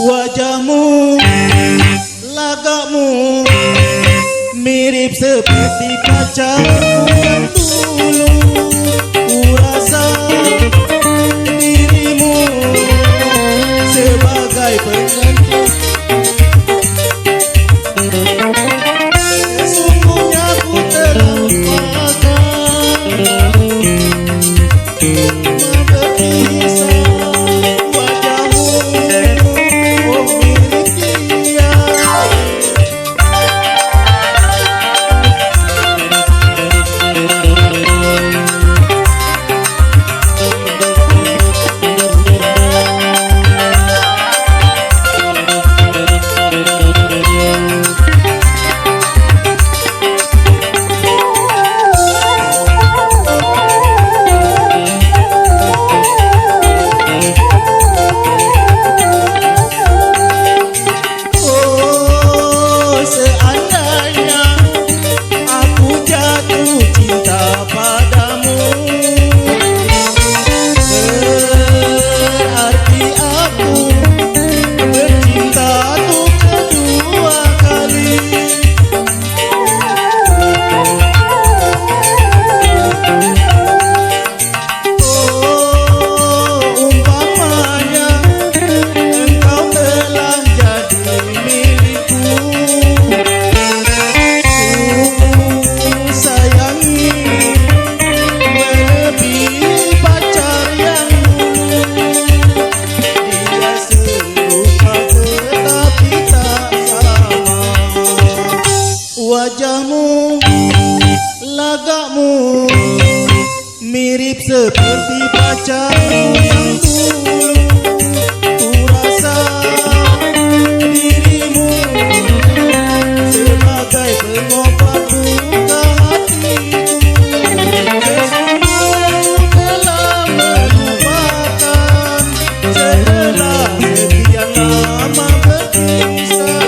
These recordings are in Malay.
Wajahmu, lagakmu mirip seperti pacarku yang dulu. Ku rasa dirimu sebagai pengantin. Sesungguhnya ku telah lupakan berpisah. Wajahmu, oh mirip dia. Wajahmu, lagakmu mirip seperti pacarku yang dulu. Ku rasa dirimu sebagai pengobat luka hatiku. Sesungguhnya telah melupakan setelah sekian lama berpisah.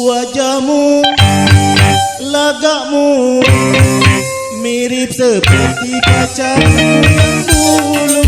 Wajahmu, lagakmu mirip seperti pacarku yang dulu.